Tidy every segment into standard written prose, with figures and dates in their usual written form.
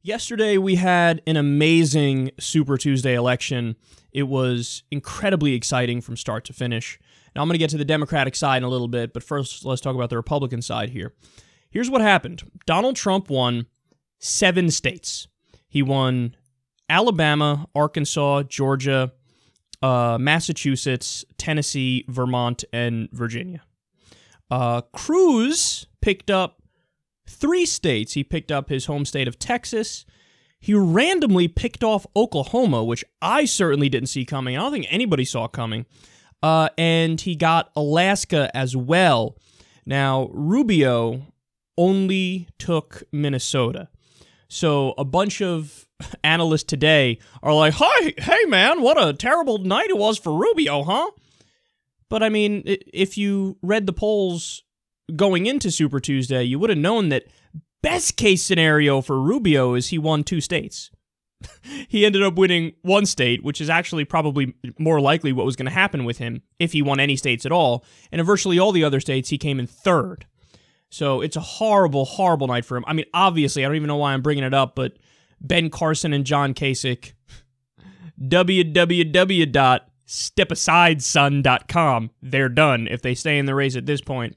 Yesterday, we had an amazing Super Tuesday election. It was incredibly exciting from start to finish. Now, I'm going to get to the Democratic side in a little bit, but first, let's talk about the Republican side here. Here's what happened. Donald Trump won 7 states. He won Alabama, Arkansas, Georgia, Massachusetts, Tennessee, Vermont, and Virginia. Cruz picked up 3 states. He picked up his home state of Texas. He randomly picked off Oklahoma, which I certainly didn't see coming. I don't think anybody saw coming. And he got Alaska as well. Now, Rubio only took Minnesota. So a bunch of analysts today are like, hey man, what a terrible night it was for Rubio, huh? But I mean, if you read the polls going into Super Tuesday, you would have known that best case scenario for Rubio is he won 2 states. He ended up winning 1 state, which is actually probably more likely what was going to happen with him if he won any states at all. And in virtually all the other states, he came in 3rd. So it's a horrible, horrible night for him. I mean, obviously, I don't even know why I'm bringing it up, but Ben Carson and John Kasich, www.stepasideson.com, they're done if they stay in the race at this point.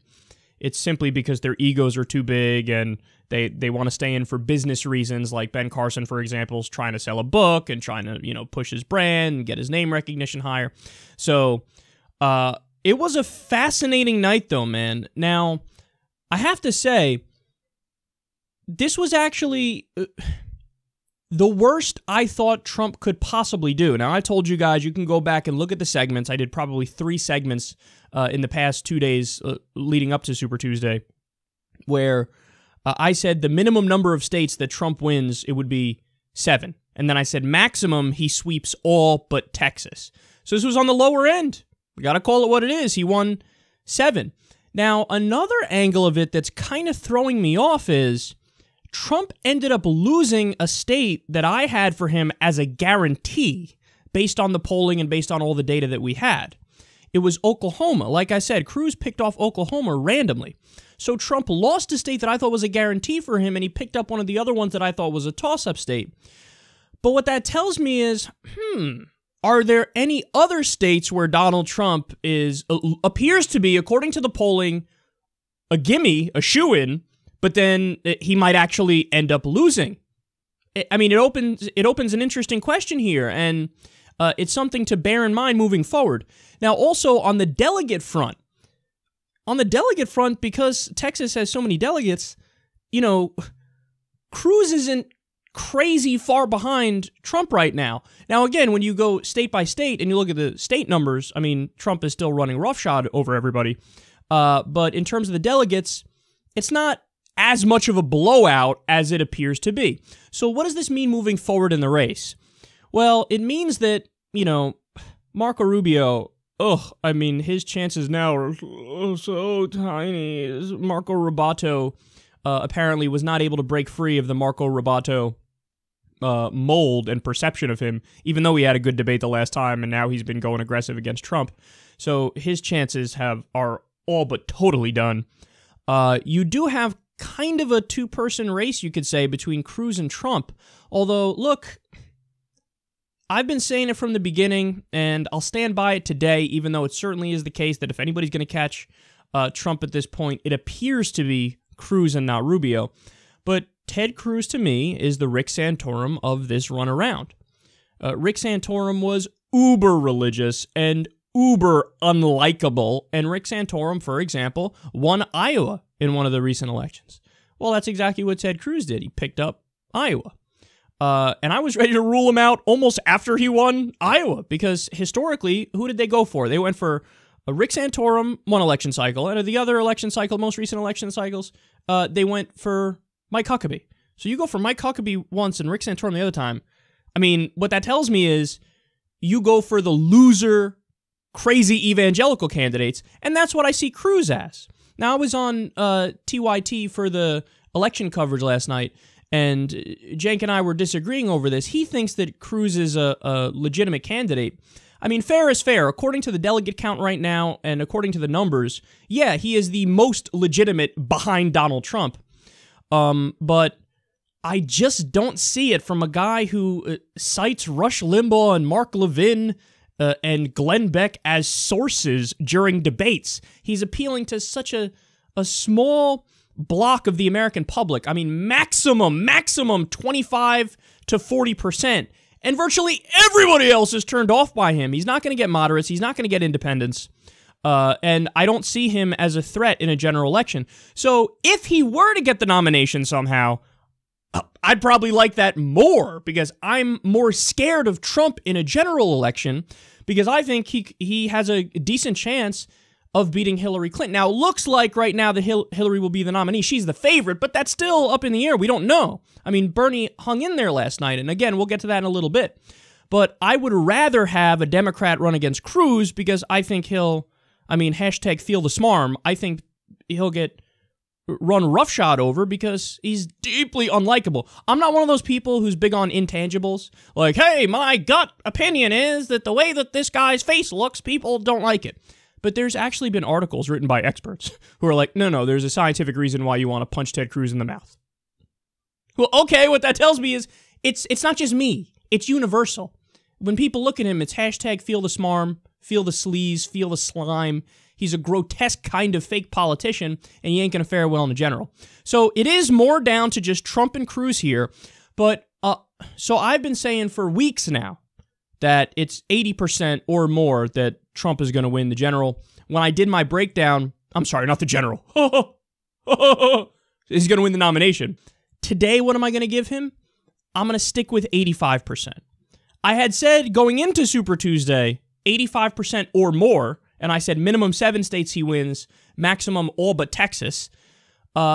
It's simply because their egos are too big and they want to stay in for business reasons, like Ben Carson, for example, is trying to sell a book and trying to, push his brand and get his name recognition higher. So it was a fascinating night, though, man. Now, I have to say, this was actually the worst I thought Trump could possibly do. Now, I told you guys you can go back and look at the segments. I did probably 3 segments in the past 2 days leading up to Super Tuesday, where I said the minimum number of states that Trump wins, it would be 7. And then I said maximum, he sweeps all but Texas. So this was on the lower end. We got to call it what it is. He won 7. Now, another angle of it that's kind of throwing me off is Trump ended up losing a state that I had for him as a guarantee based on the polling and based on all the data that we had. It was Oklahoma. Like I said, Cruz picked off Oklahoma randomly. So Trump lost a state that I thought was a guarantee for him, and he picked up one of the other ones that I thought was a toss-up state. But what that tells me is, are there any other states where Donald Trump appears to be, according to the polling, a gimme, a shoo-in, but then he might actually end up losing? I mean, it opens an interesting question here, and it's something to bear in mind moving forward. Now, also on the delegate front, because Texas has so many delegates, Cruz isn't crazy far behind Trump right now. Now, again, when you go state by state and you look at the state numbers, I mean, Trump is still running roughshod over everybody. But in terms of the delegates, it's not as much of a blowout as it appears to be. So what does this mean moving forward in the race? Well, it means that, Marco Rubio, his chances now are so tiny. Marco Rubio apparently was not able to break free of the Marco Rubio mold and perception of him, even though he had a good debate the last time, and now he's been going aggressive against Trump. So his chances are all but totally done. You do have kind of a 2-person race, you could say, between Cruz and Trump. Although, look, I've been saying it from the beginning, and I'll stand by it today, even though it certainly is the case that if anybody's going to catch Trump at this point, it appears to be Cruz and not Rubio. But Ted Cruz, to me, is the Rick Santorum of this run around. Rick Santorum was uber religious and uber unlikable, and Rick Santorum, for example, won Iowa in one of the recent elections. Well, that's exactly what Ted Cruz did. He picked up Iowa. And I was ready to rule him out almost after he won Iowa, because historically, who did they go for? They went for Rick Santorum one election cycle, and the other election cycle, most recent election cycles, they went for Mike Huckabee. So you go for Mike Huckabee once and Rick Santorum the other time. I mean, what that tells me is you go for the loser, crazy evangelical candidates, and that's what I see Cruz as. Now, I was on TYT for the election coverage last night, and Jank and I were disagreeing over this. He thinks that Cruz is a legitimate candidate. I mean, fair is fair. According to the delegate count right now, and according to the numbers, yeah, he is the most legitimate behind Donald Trump. But I just don't see it from a guy who cites Rush Limbaugh and Mark Levin and Glenn Beck as sources during debates. He's appealing to such a small block of the American public. I mean, maximum 25 to 40%. And virtually everybody else is turned off by him. He's not going to get moderates. He's not going to get independents. And I don't see him as a threat in a general election. So if he were to get the nomination somehow, I'd probably like that more, because I'm more scared of Trump in a general election, because I think he has a decent chance of beating Hillary Clinton. Now, it looks like right now that Hillary will be the nominee. She's the favorite, but that's still up in the air. We don't know. I mean, Bernie hung in there last night, and again, we'll get to that in a little bit. But I would rather have a Democrat run against Cruz, because I think hashtag feel the smarm, I think he'll get run roughshod over because he's deeply unlikable. I'm not one of those people who's big on intangibles. Like, hey, my gut opinion is that the way that this guy's face looks, people don't like it. But there's actually been articles written by experts who are like, no, there's a scientific reason why you want to punch Ted Cruz in the mouth. Well, okay, what that tells me is it's not just me. It's universal. When people look at him, it's hashtag feel the smarm, feel the sleaze, feel the slime. He's a grotesque kind of fake politician, and he ain't going to fare well in the general. So it is more down to just Trump and Cruz here. But so I've been saying for weeks now that it's 80% or more that Trump is going to win the general. When I did my breakdown, I'm sorry, not the general. He's going to win the nomination. Today, what am I going to give him? I'm going to stick with 85%. I had said going into Super Tuesday, 85% or more, and I said minimum 7 states he wins, maximum all but Texas.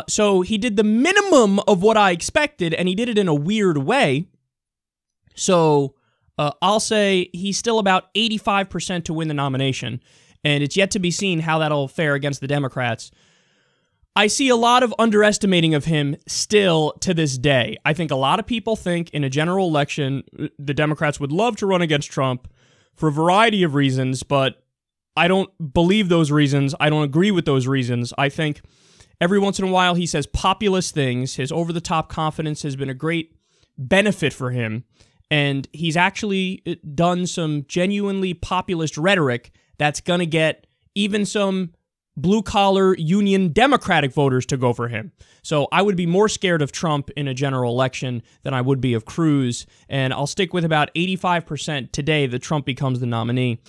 So he did the minimum of what I expected, and he did it in a weird way. So I'll say he's still about 85% to win the nomination, and it's yet to be seen how that'll fare against the Democrats. I see a lot of underestimating of him still to this day. I think a lot of people think in a general election, the Democrats would love to run against Trump for a variety of reasons, but I don't believe those reasons. I don't agree with those reasons. I think every once in a while he says populist things. His over-the-top confidence has been a great benefit for him, and he's actually done some genuinely populist rhetoric that's going to get even some blue-collar union Democratic voters to go for him. So I would be more scared of Trump in a general election than I would be of Cruz, and I'll stick with about 85% today that Trump becomes the nominee.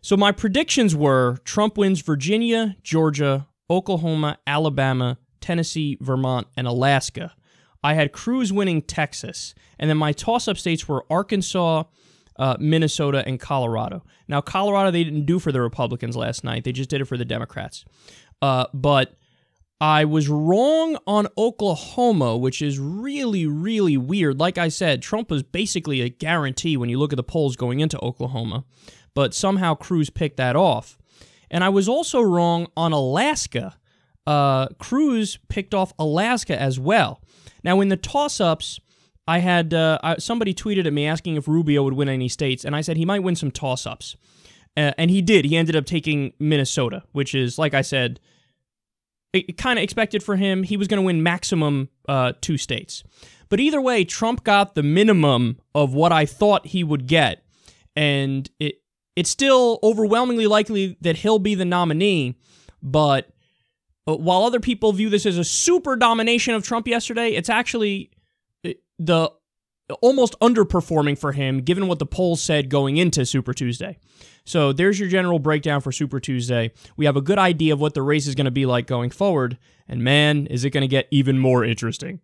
So my predictions were Trump wins Virginia, Georgia, Oklahoma, Alabama, Tennessee, Vermont, and Alaska. I had Cruz winning Texas, and then my toss-up states were Arkansas, Minnesota, and Colorado. Now, Colorado they didn't do for the Republicans last night. They just did it for the Democrats. But I was wrong on Oklahoma, which is really, really weird. Like I said, Trump was basically a guarantee when you look at the polls going into Oklahoma. But somehow Cruz picked that off. And I was also wrong on Alaska. Cruz picked off Alaska as well. Now, in the toss-ups, I had somebody tweeted at me asking if Rubio would win any states, and I said he might win some toss-ups. And he did. He ended up taking Minnesota, which is, like I said, kind of expected for him. He was going to win maximum 2 states. But either way, Trump got the minimum of what I thought he would get, and it's still overwhelmingly likely that he'll be the nominee, but while other people view this as a super domination of Trump yesterday, it's actually the almost underperforming for him, given what the polls said going into Super Tuesday. So there's your general breakdown for Super Tuesday. We have a good idea of what the race is going to be like going forward, and man, is it going to get even more interesting.